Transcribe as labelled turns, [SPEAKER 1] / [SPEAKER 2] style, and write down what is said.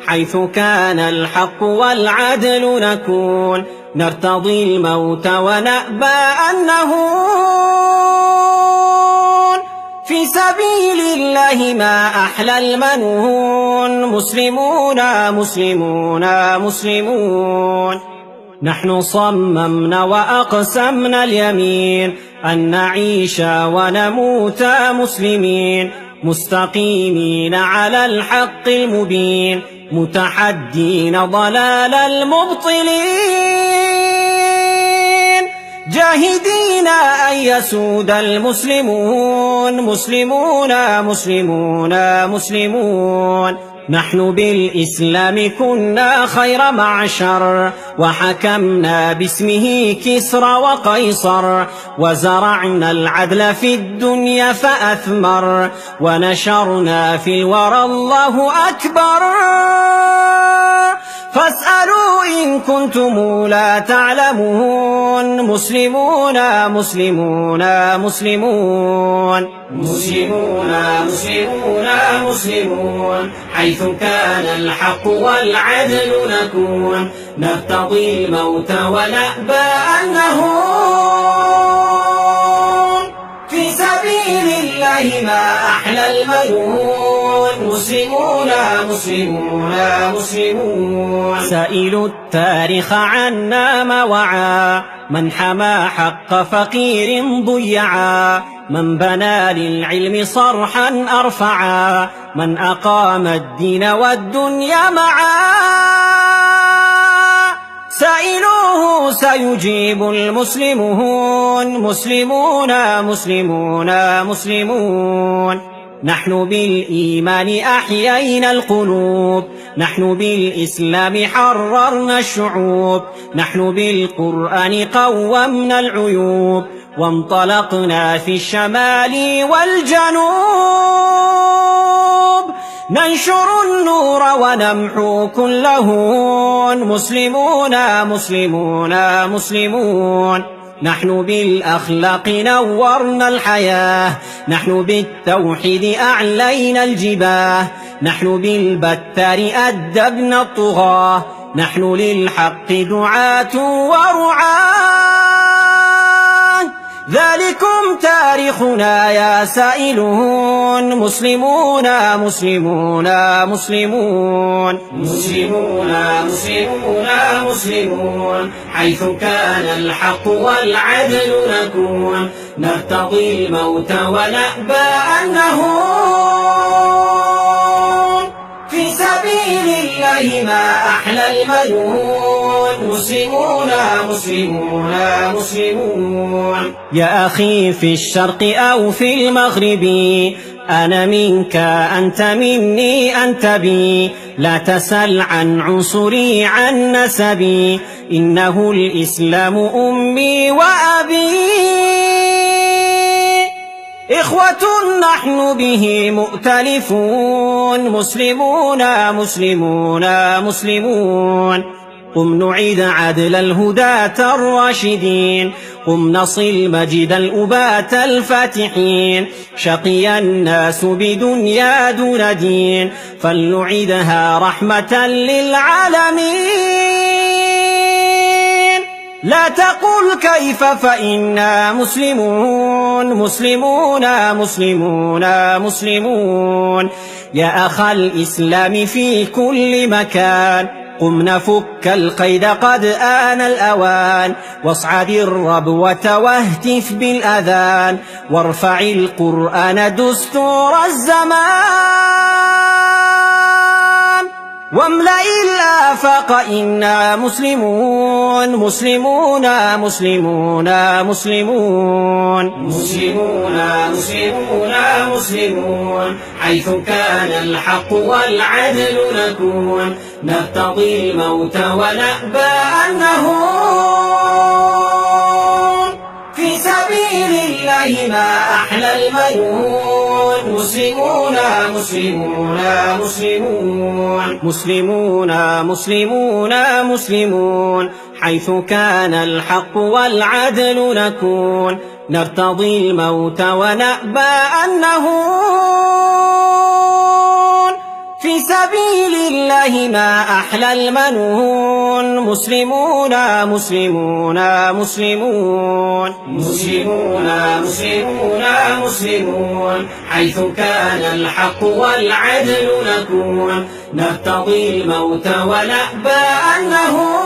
[SPEAKER 1] حيث كان الحق والعدل نكون نرتضي الموت ونأبى أن نهون في سبيل الله ما أحلى المنون مسلمون مسلمون مسلمون نحن صممنا وأقسمنا اليمين أن نعيش ونموت مسلمين مستقيمين على الحق المبين متحدين ضلال المبطلين جاهدين أن يسود المسلمون مسلمون مسلمون مسلمون نحن بالإسلام كنا خير معشر وحكمنا باسمه كسرى وقيصر وزرعنا العدل في الدنيا فأثمر ونشرنا في الورى الله أكبر فاسألوا إن كنتم لا تعلمون مسلمون مسلمون مسلمون مسلمون مسلمون مسلمون حيث كان الحق والعدل نكون نرتضي الموت ونأبى أن نهون في سبيل الله ما أحلى المنون مسلمون مسلمون مسلمون سائلوا التاريخ عنا ما وعى من حمى حق فقير ضيعا من بنى للعلم صرحا أرفعا من أقام الدين والدنيا معا سائلوه سيجيب المسلمون مسلمون مسلمون مسلمون نحن بالإيمان أحيينا القلوب نحن بالإسلام حررنا الشعوب نحن بالقرآن قومنا العيوب وانطلقنا في الشمال والجنوب ننشر النور ونمحو كل هون مسلمون مسلمون مسلمون نحن بالأخلاق نورنا الحياة نحن بالتوحيد أعلينا الجباه نحن بالبتار أدبنا الطغاة نحن للحق دعاة ورعاة ذلكم تاريخنا يا سائلون مسلمون مسلمون مسلمون مسلمون مسلمون مسلمون حيث كان الحق والعدل نكون نرتضي الموت ونأبى أن نهون في سبيل الله ما أحلى المنون مسلمون مسلمون مسلمون يا أخي في الشرق أو في المغرب أنا منك أنت مني أنت بي لا تسل عن عنصري عن نسبي إنه الإسلام أمي وأبي إخوة نحن به مؤتلفون مسلمون مسلمون مسلمون قم نعيد عدل الهداة الراشدين قم نصل مجد الأباة الفاتحين شقي الناس بدنيا دون دين فلنعيدها رحمة للعالمين لا تقل كيف فإنا مسلمون مسلمون مسلمون مسلمون يا أخ الإسلام في كل مكان قم نفك القيد قد آن الأوان واصعد الربوة واهتف بالأذان وارفع القرآن دستور الزمان واملأ الآفاق إنا مسلمون مسلمون مسلمون مسلمون مسلمون مسلمون مسلمون حيث كان الحق والعدل نكون نرتضي الموت ونأبى أن نهون في سبيل الله ما أحلى المنون مسلمون مسلمون مسلمون مسلمون مسلمون مسلمون حيث كان الحق والعدل نكون نرتضي الموت ونأبى أن نهون في سبيل الله ما أحلى المنون مسلمون مسلمون مسلمون مسلمون مسلمون مسلمون حيث كان الحق والعدل نكون نرتضي الموت ونأبى أن نهون